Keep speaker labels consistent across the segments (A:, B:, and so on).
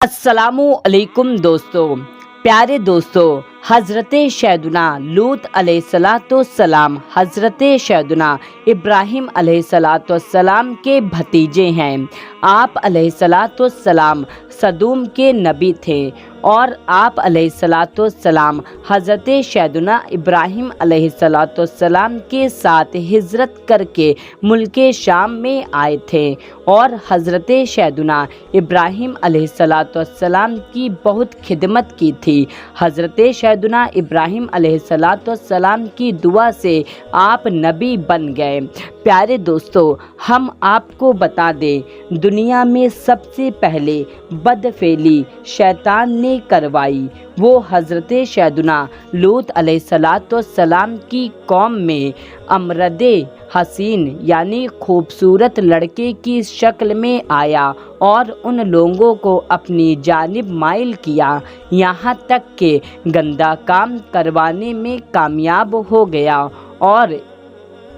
A: अस्सलामु अलैकुम दोस्तों, प्यारे दोस्तों। हज़रत सैयदना लूत अलैहिस्सलाम हज़रत सैयदना इब्राहिम अलैहिस्सलाम के भतीजे हैं। आप अलैहिस्सलाम सदूम के नबी थे और आप अलैहिस्सलाम हज़रत सैयदना इब्राहिम अलैहिस्सलाम के साथ हिजरत करके मुल्क शाम में आए थे और हज़रत सैयदना इब्राहिम अलैहिस्सलाम की बहुत खिदमत की थी। हज़रत सैयदना इब्राहिम अलैहिस्सलाम की दुआ से आप नबी बन गए। प्यारे दोस्तों, हम आपको बता दें, दुनिया में सबसे पहले बदफेली शैतान ने करवाई वो हज़रत सैयदना लूत अलैहिस्सलाम की कौम में अमरदे हसीन यानी खूबसूरत लड़के की शक्ल में आया और उन लोगों को अपनी जानिब माइल किया, यहाँ तक कि गंदा काम करवाने में कामयाब हो गया और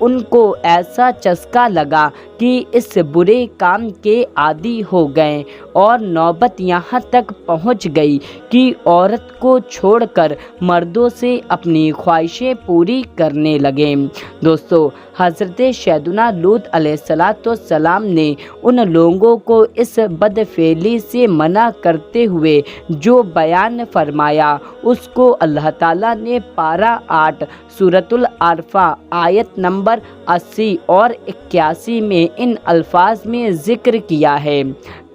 A: उनको ऐसा चस्का लगा कि इस बुरे काम के आदी हो गए और नौबत यहाँ तक पहुँच गई कि औरत को छोड़कर मर्दों से अपनी ख्वाहिशें पूरी करने लगे। दोस्तों, हज़रत सैयदना लूत अलैहिस्सलाम ने उन लोगों को इस बदफेली से मना करते हुए जो बयान फरमाया, उसको अल्लाह ताला ने पारा 8 सूरतुल आरफा आयत नंबर 80 और 81 में इन अल्फाज में ज़िक्र किया है।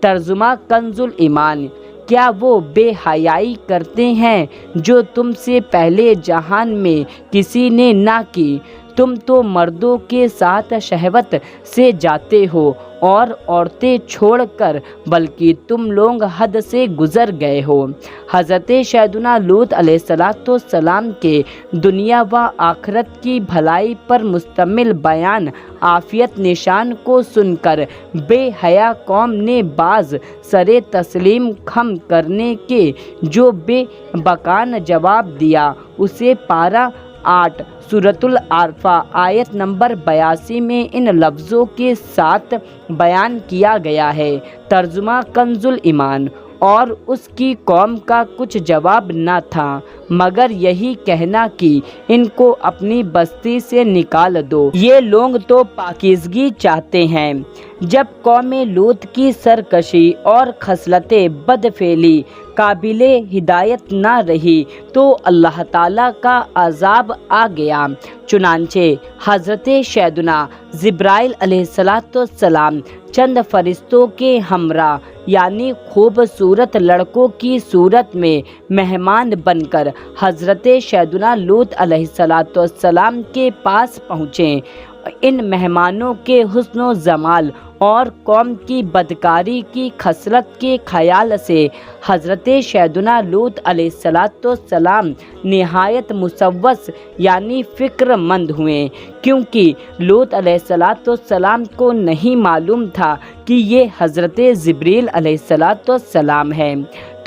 A: तर्जुमा कंजुल ईमान। क्या वो बेहयाई करते हैं जो तुमसे पहले जहान में किसी ने ना की? तुम तो मर्दों के साथ शहवत से जाते हो और औरतें छोड़कर, बल्कि तुम लोग हद से गुज़र गए हो। हज़रत सैयदना लूत अलैहिस्सलाम के दुनिया व आखिरत की भलाई पर मुश्तमिल बयान आफियत निशान को सुनकर बेहया कौम ने बाज़ सरे तस्लीम खम करने के जो बेबकान जवाब दिया, उसे पारा 8 सूरतुल आरफा आयत नंबर 82 में इन लफ्ज़ों के साथ बयान किया गया है। तर्जुमा कंजुल ईमान। और उसकी कौम का कुछ जवाब न था मगर यही कहना कि इनको अपनी बस्ती से निकाल दो, ये लोग तो पाकीज़गी चाहते हैं। जब कौम लूत की सरकशी और खसलतें बदफेली काबिले हिदायत ना रही तो अल्लाह ताला का अज़ाब आ गया। चुनांचे हज़रत सैयदना जिब्राइल अलैहिस्सलाम चंद फरिश्तों के हमरा यानी खूबसूरत लड़कों की सूरत में मेहमान बनकर हज़रत सैयदना लूत अलैहिस्सलाम के पास पहुँचे। इन मेहमानों के हुस्न जमाल और कौम की बदकारी की खसरत के ख्याल से हज़रत सैयदना लूत अलैहिस्सलाम निहायत मुसव्वस यानी फ़िक्रमंद हुए, क्योंकि लूत अलैहिस्सलाम को नहीं मालूम था कि ये हज़रत जिब्रील अलैहिस्सलाम है।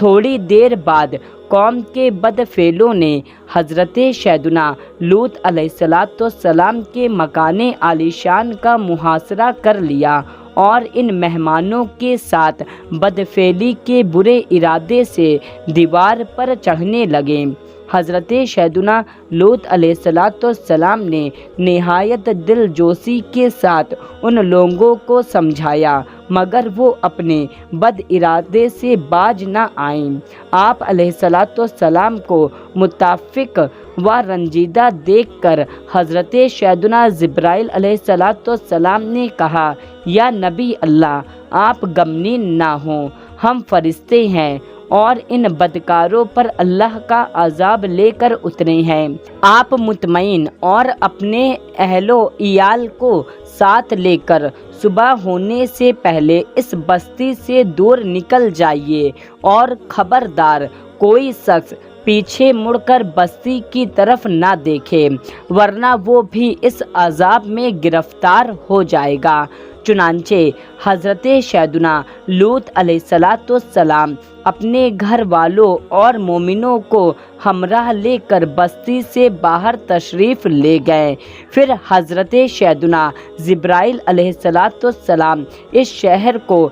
A: थोड़ी देर बाद कौम के बदफेलों ने हज़रत सैयदना लूत अलैहिस्सलाम के मकाने आलीशान का मुहासरा कर लिया और इन मेहमानों के साथ बदफेली के बुरे इरादे से दीवार पर चढ़ने लगे। हज़रत सैयदना लूत अलैहिस्सलाम ने निहायत दिलजोशी के साथ उन लोगों को समझाया, मगर वो अपने बद इरादे से बाज न आए। आप अलैहिस्सलाम को मुताफिक व रंजीदा देखकर हज़रत सैयदना जिब्राइल अलैहिस्सलाम ने कहा, या नबी अल्लाह, आप गमगीन ना हो, हम फरिश्ते हैं और इन बदकारों पर अल्लाह का अज़ाब लेकर उतरे हैं। आप मुतमईन और अपने अहलो इयाल को साथ लेकर सुबह होने से पहले इस बस्ती से दूर निकल जाइए और खबरदार कोई शख्स पीछे मुड़कर बस्ती की तरफ ना देखे, वरना वो भी इस अज़ाब में गिरफ्तार हो जाएगा। चुनांचे हज़रत सैयदना लूत अलैहिस्सलाम अपने घर वालों और मोमिनों को हमराह लेकर बस्ती से बाहर तशरीफ़ ले गए। फिर हज़रत सैयदना जिब्राइल अलैहिस्सलाम इस शहर को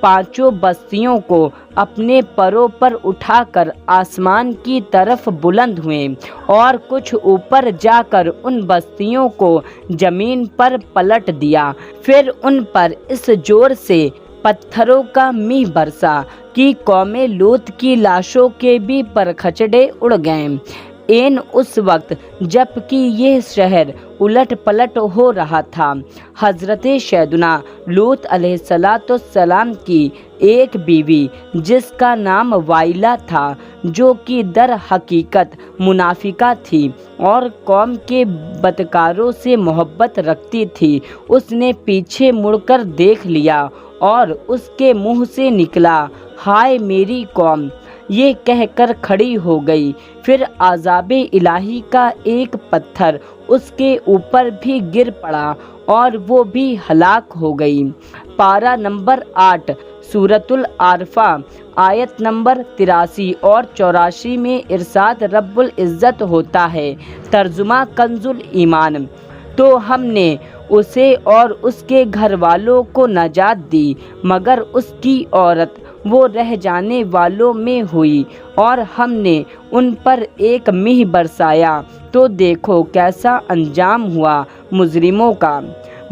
A: पांचों बस्तियों को अपने परों पर उठाकर आसमान की तरफ बुलंद हुए और कुछ ऊपर जाकर उन बस्तियों को जमीन पर पलट दिया। फिर उन पर इस जोर से पत्थरों का मींह बरसा कि कौमे लूत की लाशों के भी परखचड़े उड़ गए। ऐन उस वक्त जबकि यह शहर उलट पलट हो रहा था, हज़रत सैयदना लूत अलैहिस्सलाम की एक बीवी जिसका नाम वाइला था, जो कि दर हकीकत मुनाफिका थी और कौम के बदकारों से मोहब्बत रखती थी, उसने पीछे मुड़कर देख लिया और उसके मुंह से निकला, हाय मेरी कौम, ये कहकर खड़ी हो गई। फिर आज़ाबे इलाही का एक पत्थर उसके ऊपर भी गिर पड़ा और वो भी हलाक हो गई। पारा नंबर 8 सूरतुल आरफा आयत नंबर 83 और 84 में इरशाद रब्बुल इज़्ज़त होता है, तर्जुमा कंजुल ईमान, तो हमने उसे और उसके घर वालों को नजात दी, मगर उसकी औरत वो रह जाने वालों में हुई और हमने उन पर एक मींह बरसाया, तो देखो कैसा अंजाम हुआ मुजरिमों का।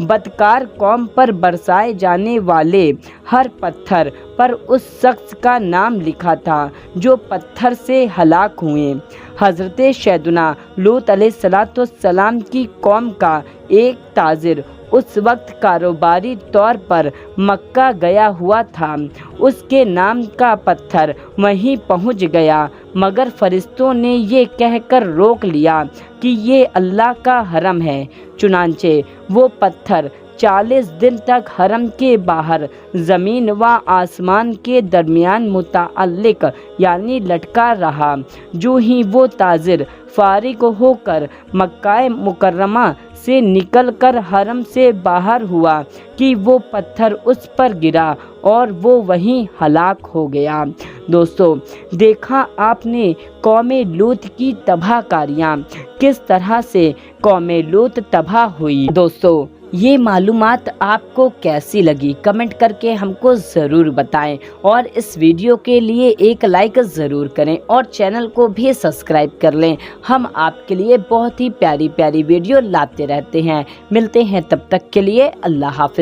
A: बदकार कौम पर बरसाए जाने वाले हर पत्थर पर उस शख्स का नाम लिखा था जो पत्थर से हलाक हुए। हज़रत सैयदना लूत अलैहिस्सलाम की कौम का एक ताजिर उस वक्त कारोबारी तौर पर मक्का गया हुआ था। उसके नाम का पत्थर वहीं पहुंच गया, मगर फरिश्तों ने ये कहकर रोक लिया कि ये अल्लाह का हरम है। चुनांचे वो पत्थर 40 दिन तक हरम के बाहर ज़मीन व आसमान के दरमियान मुताल्लिक यानी लटका रहा। जो ही वो ताजिर फारिग होकर मक्का मुकर्रमा से निकलकर हरम से बाहर हुआ कि वो पत्थर उस पर गिरा और वो वहीं हलाक हो गया। दोस्तों, देखा आपने कौमे लूत की तबाहकारियाँ, किस तरह से कौमे लूत तबाह हुई। दोस्तों, ये मालूमात आपको कैसी लगी कमेंट करके हमको ज़रूर बताएं और इस वीडियो के लिए एक लाइक ज़रूर करें और चैनल को भी सब्सक्राइब कर लें। हम आपके लिए बहुत ही प्यारी प्यारी वीडियो लाते रहते हैं। मिलते हैं तब तक के लिए अल्लाह हाफ़िज़।